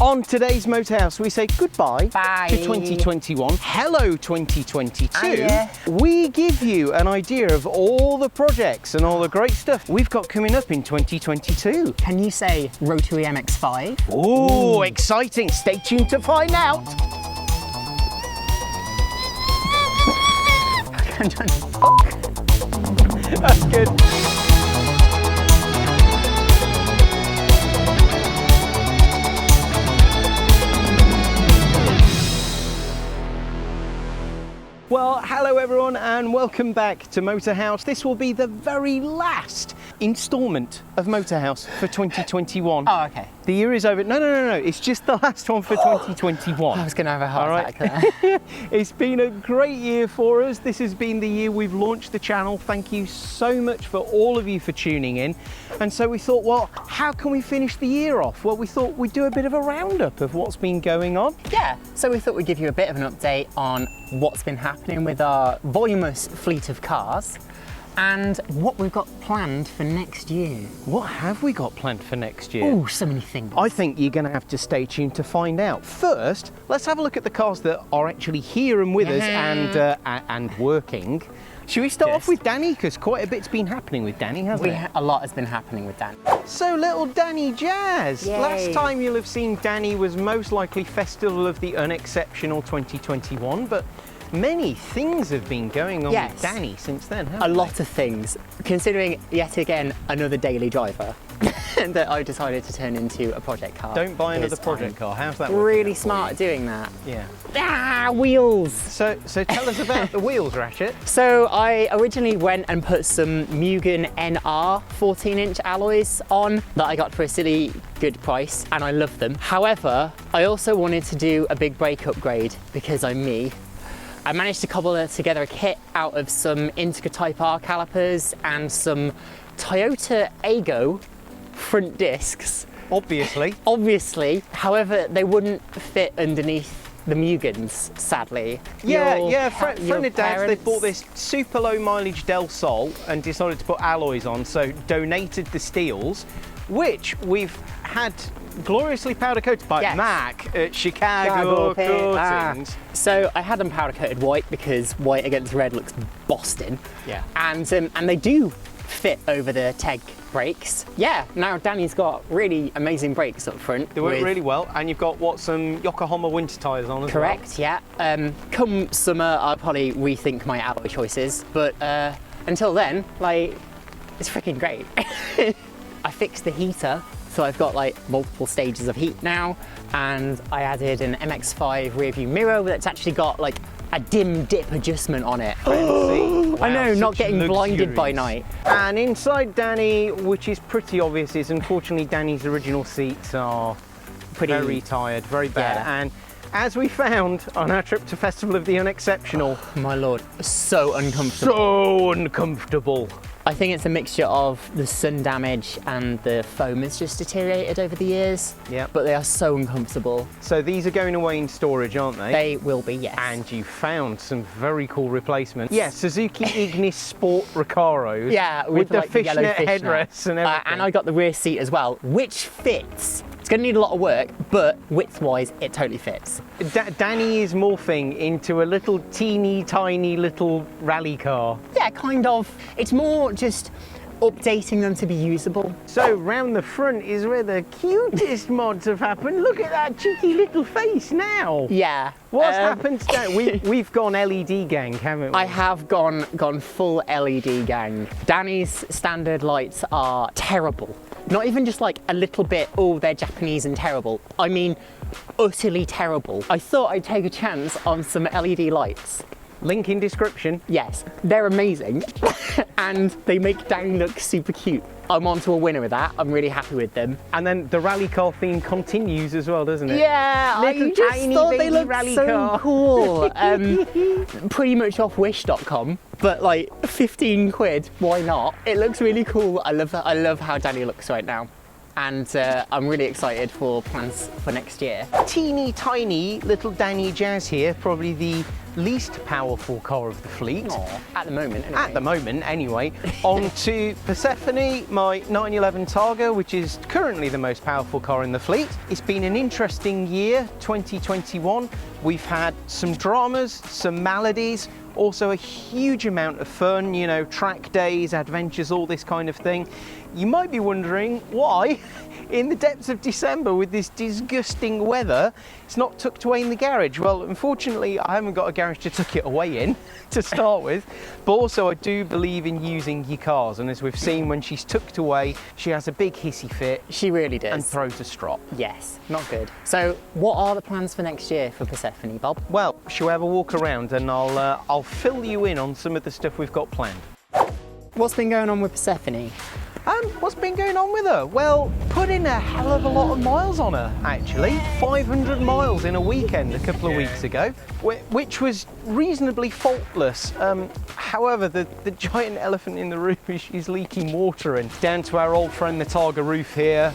On today's Motorhaus, we say goodbye Bye. to 2021. Hello 2022. Hiya. We give you an idea of all the projects and all the great stuff we've got coming up in 2022. Can you say Rotary MX5? Oh, exciting. Stay tuned to find out. That's good. Well, hello everyone and welcome back to Motorhaus. This will be the very last instalment of Motorhaus for 2021. Oh, okay. The year is over. No. It's just the last one for 2021. I was going to have a heart attack there. It's been a great year for us. This has been the year we've launched the channel. Thank you so much for all of you for tuning in. And so we thought, well, how can we finish the year off? Well, we thought we'd do a bit of a roundup of what's been going on. Yeah, so we thought we'd give you a bit of an update on what's been happening with our voluminous fleet of cars and what we've got planned for next year. What have we got planned for next year? Oh, so many things. I think you're going to have to stay tuned to find out. First, let's have a look at the cars that are actually here and with us and working. Should we start off with Danii? Because quite a bit's been happening with Danii, hasn't it? A lot has been happening with Danii. So little Danii Jazz. Yay. Last time you'll have seen Danii was most likely Festival of the Unexceptional 2021, but many things have been going on with Danii since then, haven't A they? lot of things, considering yet again another daily driver that I decided to turn into a project car. Don't buy another project car. How's that working Really out for smart you? at doing that. Yeah. Ah, wheels! So tell us about the wheels, Ratchet. So I originally went and put some Mugen NR 14-inch alloys on that I got for a silly good price, and I love them. However, I also wanted to do a big brake upgrade because I'm me. I managed to cobble together a kit out of some Integra Type R calipers and some Toyota Aygo front discs. Obviously. However, they wouldn't fit underneath the Mugens, sadly. Friend of Dad's, they bought this super low mileage Del Sol and decided to put alloys on, so donated the steels, which we've had gloriously powder coated by Mac at Chicago Coatings. So I had them powder coated white because white against red looks Boston. Yeah. And they do fit over the TEG brakes. Yeah, now Danii's got really amazing brakes up front. They work really well, and you've got some Yokohama winter tyres on as well. Correct, yeah. Come summer, I'll probably rethink my alloy choices, but until then, it's freaking great. I fixed the heater, so I've got multiple stages of heat now, and I added an MX5 rear view mirror that's actually got a dim dip adjustment on it. Wow, I know, not getting blinded luxurious. by night. And inside Danii, which is pretty obvious, is unfortunately Danii's original seats are very tired, very bad. Yeah. And as we found on our trip to Festival of the Unexceptional, My lord, so uncomfortable. so uncomfortable. I think it's a mixture of the sun damage and the foam has just deteriorated over the years. Yeah. But they are so uncomfortable. So these are going away in storage, aren't they? They will be, yes. And you found some very cool replacements. Yeah, Suzuki Ignis Sport Recaros. Yeah, with the the yellow fishnet headrests and everything. And I got the rear seat as well, which fits. It's going to need a lot of work, but width-wise, it totally fits. Danii is morphing into a little teeny tiny little rally car. Yeah, kind of. It's more just updating them to be usable. So round the front is where the cutest mods have happened. Look at that cheeky little face now. Yeah. What's happened today? We've gone LED gang, haven't we? I have gone full LED gang. Danii's standard lights are terrible. Not even just a little bit, oh, they're Japanese and terrible. I mean, utterly terrible. I thought I'd take a chance on some LED lights. Link in description. Yes, they're amazing and they make Danii look super cute. I'm on to a winner with that. I'm really happy with them. And then the rally car theme continues as well, doesn't it? Yeah, Little I just tiny thought they baby looked rally so car. cool. Pretty much off wish.com, but 15 quid, why not? It looks really cool. I love how Danii looks right now. And I'm really excited for plans for next year. Teeny tiny little Danii Jazz here, probably the least powerful car of the fleet. Aw, at the moment, anyway. At the moment, anyway. On to Persephone, my 911 Targa, which is currently the most powerful car in the fleet. It's been an interesting year, 2021. We've had some dramas, some maladies, also a huge amount of fun, you know, track days, adventures, all this kind of thing. You might be wondering why, in the depths of December with this disgusting weather, it's not tucked away in the garage. Well, unfortunately, I haven't got a garage to tuck it away in to start with, but also I do believe in using your cars, and as we've seen, when she's tucked away, she has a big hissy fit. She really does. And throws a strop. Yes, not good. So what are the plans for next year for Persephone, Bob? Well, shall we have a walk around and I'll fill you in on some of the stuff we've got planned. What's been going on with Persephone? What's been going on with her? Well, put in a hell of a lot of miles on her, actually. 500 miles in a weekend a couple of weeks ago, which was reasonably faultless. However, the giant elephant in the room is she's leaking water, and down to our old friend the Targa roof here.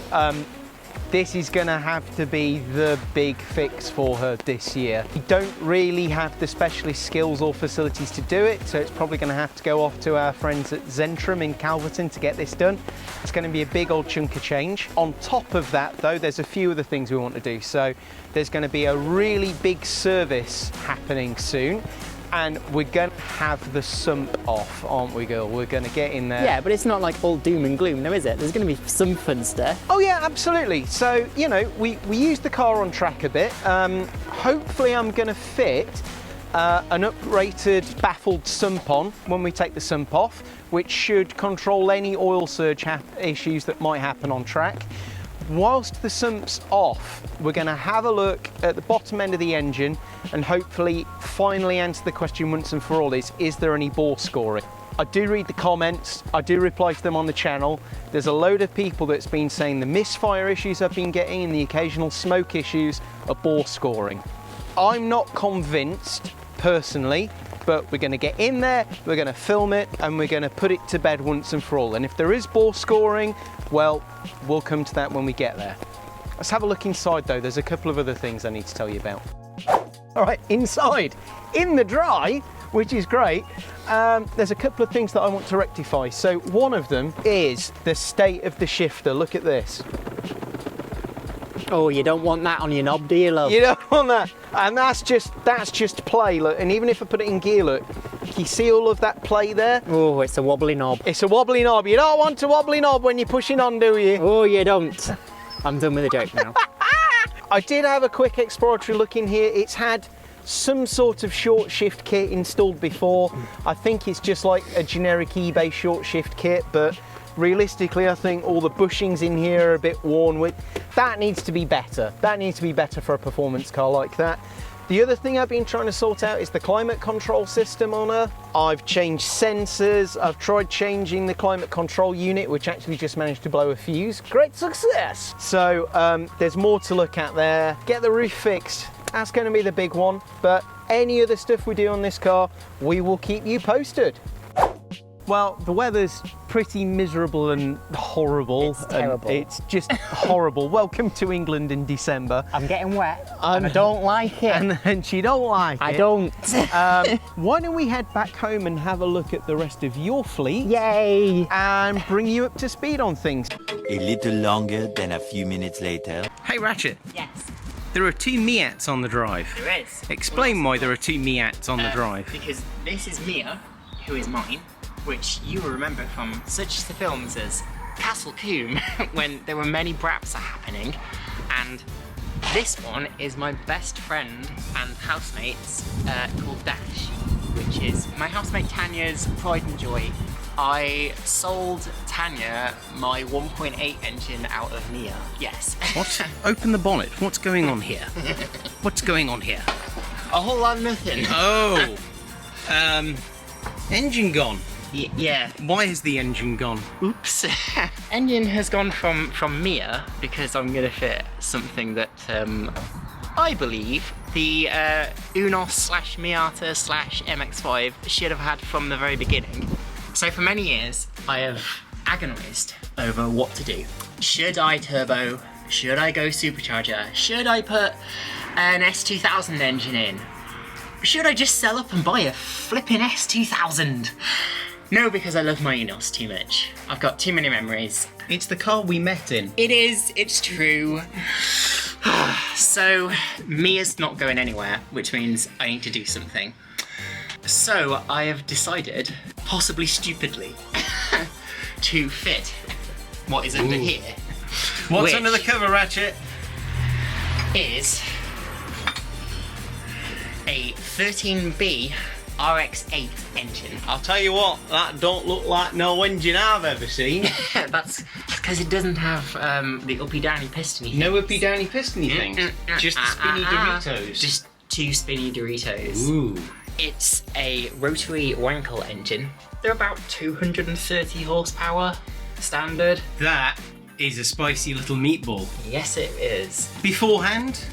This is going to have to be the big fix for her this year. We don't really have the specialist skills or facilities to do it, so it's probably going to have to go off to our friends at Zentrum in Calverton to get this done. It's going to be a big old chunk of change. On top of that, though, there's a few other things we want to do. So there's going to be a really big service happening soon. And we're going to have the sump off, aren't we, girl? We're going to get in there. Yeah, but it's not like all doom and gloom, though, is it? There's going to be some fun stuff. Oh yeah, absolutely. So, you know, we use the car on track a bit. Hopefully I'm going to fit an uprated baffled sump on when we take the sump off, which should control any oil surge issues that might happen on track. Whilst the sump's off, we're going to have a look at the bottom end of the engine and hopefully finally answer the question once and for all is there any bore scoring? I do read the comments, I do reply to them on the channel. There's a load of people that's been saying the misfire issues I've been getting and the occasional smoke issues are bore scoring. I'm not convinced personally, but we're going to get in there, we're going to film it, and we're going to put it to bed once and for all. And if there is bore scoring, well, we'll come to that when we get there. Let's have a look inside though. There's a couple of other things I need to tell you about. All right, inside, in the dry, which is great, there's a couple of things that I want to rectify. So one of them is the state of the shifter. Look at this. Oh, you don't want that on your knob, do you, love? You don't want that. And that's just play, look. And even if I put it in gear, look, you see all of that play there? Oh, it's a wobbly knob. It's a wobbly knob. You don't want a wobbly knob when you're pushing on, do you? Oh, you don't. I'm done with the joke now. I did have a quick exploratory look in here. It's had some sort of short shift kit installed before. I think it's just like a generic eBay short shift kit, but realistically, I think all the bushings in here are a bit worn with. That needs to be better. That needs to be better for a performance car like that. The other thing I've been trying to sort out is the climate control system on her. I've changed sensors. I've tried changing the climate control unit, which actually just managed to blow a fuse. Great success. So there's more to look at there. Get the roof fixed. That's going to be the big one. But any other stuff we do on this car, we will keep you posted. Well, the weather's pretty miserable and horrible. It's terrible. It's just horrible. Welcome to England in December. I'm getting wet and I don't like it. And she don't like it. I don't. Why don't we head back home and have a look at the rest of your fleet? Yay! And bring you up to speed on things. A little longer than a few minutes later. Hey Ratchet, Yes, there are two Miats on the drive. there is. Explain why there are two Miats on the drive. Because this is Mia, who is mine, which you will remember from such the films as Castle Coombe, when there were many braps happening, and this one is my best friend and housemate's called Dash, which is my housemate Tanya's pride and joy. I sold Tanya my 1.8 engine out of Mia. Yes. What? Open the bonnet. What's going on here? What's going on here? A whole lot of nothing. Oh, engine gone. Yeah. Why has the engine gone? Oops. Engine has gone from Mia because I'm gonna fit something that I believe the Eunos / Miata / MX5 should have had from the very beginning. So for many years, I have agonized over what to do. Should I turbo? Should I go supercharger? Should I put an S2000 engine in? should I just sell up and buy a flipping S2000? No, because I love my Eunos too much. I've got too many memories. It's the car we met in. It is, it's true. So, Mia's not going anywhere, which means I need to do something. So, I have decided, possibly stupidly, to fit what is under here. What's under the cover, Ratchet? Is a 13B RX8 engine. I'll tell you what, that don't look like no engine I've ever seen. That's because it doesn't have the uppy downy pistony things. No uppy downy pistony things. Just the spinny Doritos. Just 2 spinny Doritos. Ooh. It's a rotary Wrangler engine. They're about 230 horsepower standard. That is a spicy little meatball. Yes, it is. Beforehand,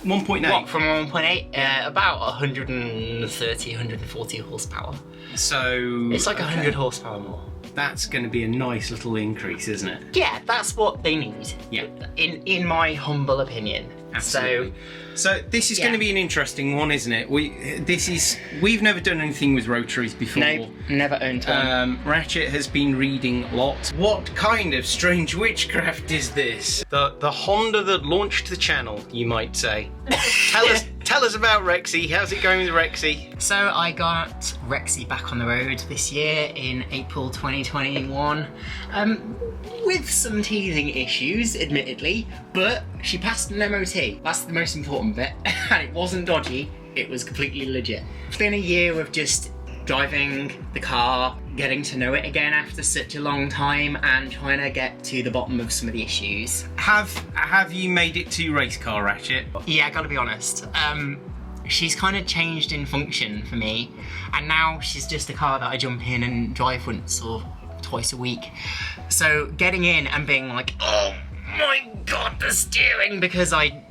1.8. What, from 1.8? About 130, 140 horsepower. So It's like 100 horsepower more. That's going to be a nice little increase, isn't it? Yeah, that's what they need. Yeah. In my humble opinion. Absolutely. So this is going to be an interesting one, isn't it? We've never done anything with rotaries before. No, never owned one. Ratchet has been reading lots. What kind of strange witchcraft is this? The Honda that launched the channel, you might say. Tell us about Rexy. How's it going with Rexy? So I got Rexy back on the road this year in April 2021. With some teething issues, admittedly, but she passed an MOT. That's the most important bit. And it wasn't dodgy, it was completely legit. It's been a year of just driving the car, getting to know it again after such a long time, and trying to get to the bottom of some of the issues. Have you made it to race car, Ratchet? Yeah, I gotta be honest. She's kind of changed in function for me, and now she's just a car that I jump in and drive once or twice a week. So getting in and being like, oh my god, the steering, because I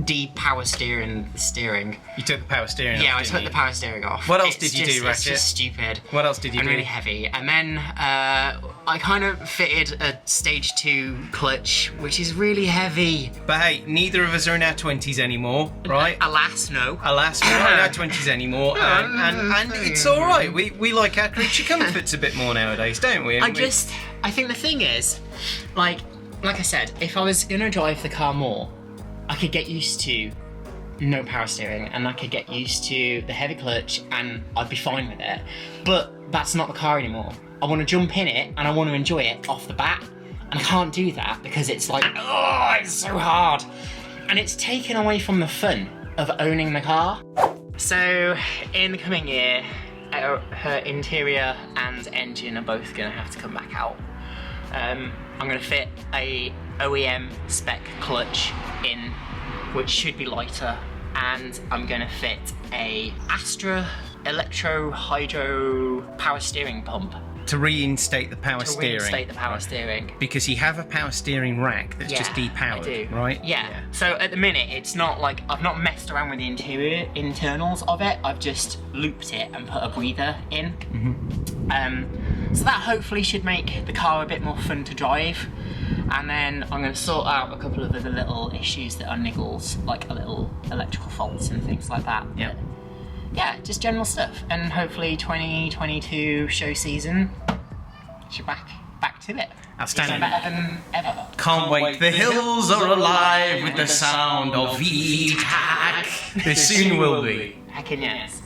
de-power steering the steering. You took the power steering off, Yeah, I didn't took you? the power steering off. What else did you do, Ratchet? It's just stupid. What else did you do? And really heavy. And then I kind of fitted a stage 2 clutch, which is really heavy. But hey, neither of us are in our 20s anymore, right? Alas, no. Alas, we're not in our 20s anymore, and it's all right. We like our creature comforts a bit more nowadays, don't we? I think the thing is, like I said, if I was gonna drive the car more, I could get used to no power steering, and I could get used to the heavy clutch, and I'd be fine with it. But that's not the car anymore. I want to jump in it, and I want to enjoy it off the bat, and I can't do that because it's like, oh, it's so hard. And it's taken away from the fun of owning the car. So in the coming year, her interior and engine are both going to have to come back out. I'm going to fit a OEM spec clutch in, which should be lighter, and I'm going to fit a Astra Electro Hydro power steering pump. To reinstate the power steering. Because you have a power steering rack that's just depowered, I do. right? Yeah. So at the minute, it's not like, I've not messed around with the internals of it, I've just looped it and put a breather in. So that hopefully should make the car a bit more fun to drive. And then I'm going to sort out a couple of other little issues that are niggles, like a little electrical faults and things like that. Yeah. Yeah, just general stuff. And hopefully 2022 show season, she's back to it. Outstanding. It's better than ever. Can't wait. The hills are alive with the sound of VTAC. They soon will be. Heckin' yes.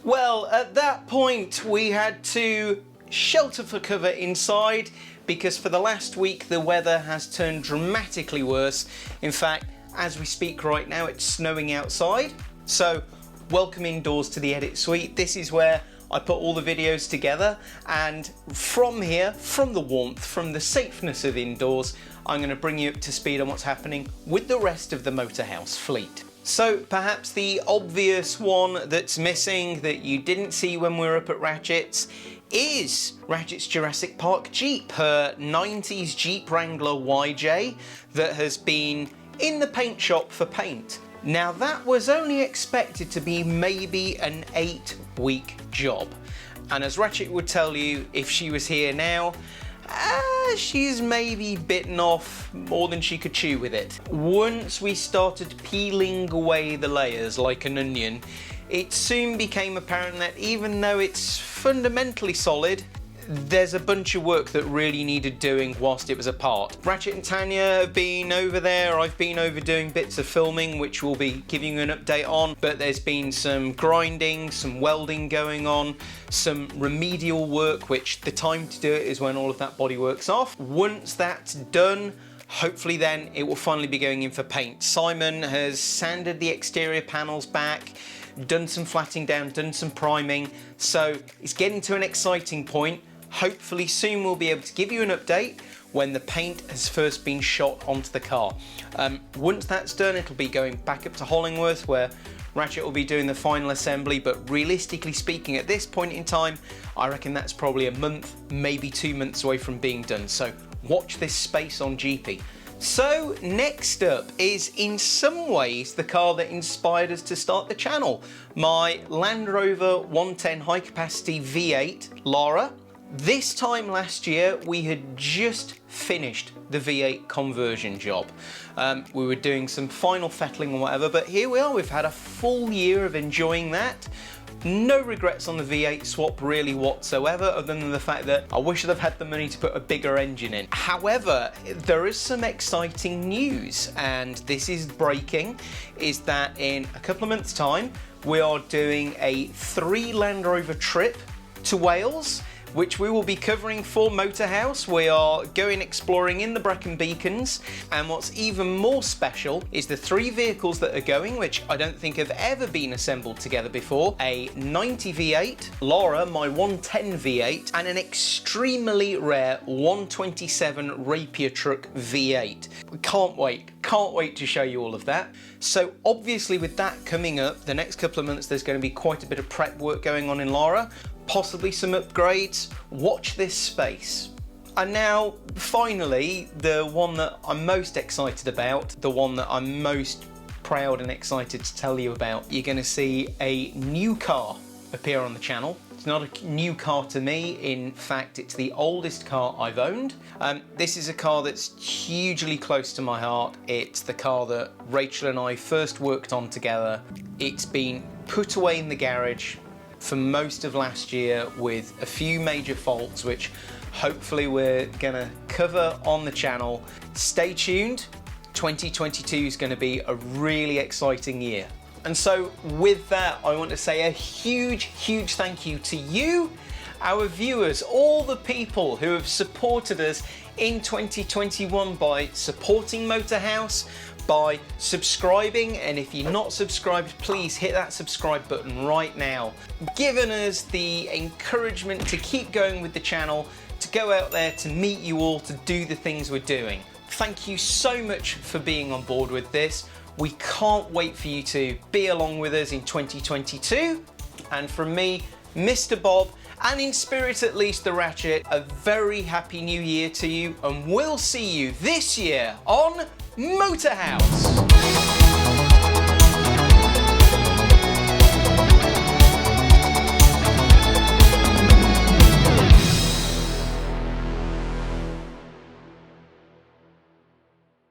Well, at that point, we had to shelter for cover inside because for the last week, the weather has turned dramatically worse. In fact, as we speak right now, it's snowing outside. So, welcome indoors to the Edit Suite. This is where I put all the videos together, and from here, from the warmth, from the safeness of indoors, I'm going to bring you up to speed on what's happening with the rest of the Motorhaus fleet. So perhaps the obvious one that's missing that you didn't see when we were up at Ratchet's is Ratchet's Jurassic Park Jeep, her 90s Jeep Wrangler YJ that has been in the paint shop for paint. Now that was only expected to be maybe an 8-week job. And as Ratchet would tell you if she was here now, she's maybe bitten off more than she could chew with it. Once we started peeling away the layers like an onion, it soon became apparent that even though it's fundamentally solid, there's a bunch of work that really needed doing whilst it was apart. Ratchet and Tanya have been over there, I've been over doing bits of filming which we'll be giving you an update on, but there's been some grinding, some welding going on, some remedial work, which the time to do it is when all of that bodywork's off. Once that's done, hopefully then it will finally be going in for paint. Simon has sanded the exterior panels back, done some flatting down, done some priming, so it's getting to an exciting point. Hopefully soon we'll be able to give you an update when the paint has first been shot onto the car. Once that's done, it'll be going back up to Hollingworth where Ratchet will be doing the final assembly, but realistically speaking at this point in time, I reckon that's probably a month, maybe 2 months away from being done. So watch this space on GP. So next up is in some ways the car that inspired us to start the channel. My Land Rover 110 high capacity V8 Lara. This time last year, we had just finished the V8 conversion job. We were doing some final fettling and whatever, but here we are, we've had a full year of enjoying that. No regrets on the V8 swap really whatsoever, other than the fact that I wish I'd have had the money to put a bigger engine in. However, there is some exciting news, and this is breaking, is that in a couple of months' time, we are doing a 3 Land Rover trip to Wales, which we will be covering for Motorhaus. We are going exploring in the Brecon Beacons, and what's even more special is the 3 vehicles that are going, which I don't think have ever been assembled together before. A 90 V8, Lara, my 110 V8, and an extremely rare 127 Rapier truck V8. Can't wait to show you all of that. So obviously with that coming up, the next couple of months there's going to be quite a bit of prep work going on in Lara, possibly some upgrades. Watch this space. And now, finally, the one that I'm most excited about, the one that I'm most proud and excited to tell you about. You're going to see a new car appear on the channel. It's not a new car to me, in fact it's the oldest car I've owned. This is a car that's hugely close to my heart. It's the car that Rachel and I first worked on together. It's been put away in the garage for most of last year with a few major faults, which hopefully we're gonna cover on the channel. Stay tuned, 2022 is gonna be a really exciting year. And so with that, I want to say a huge thank you to you, our viewers, all the people who have supported us in 2021 by supporting Motorhaus, by subscribing, and if you're not subscribed, please hit that subscribe button right now. Giving us the encouragement to keep going with the channel, to go out there, to meet you all, to do the things we're doing. Thank you so much for being on board with this. We can't wait for you to be along with us in 2022. And from me, Mr. Bob, and in spirit at least the Ratchet, a very happy new year to you, and we'll see you this year on Motorhaus.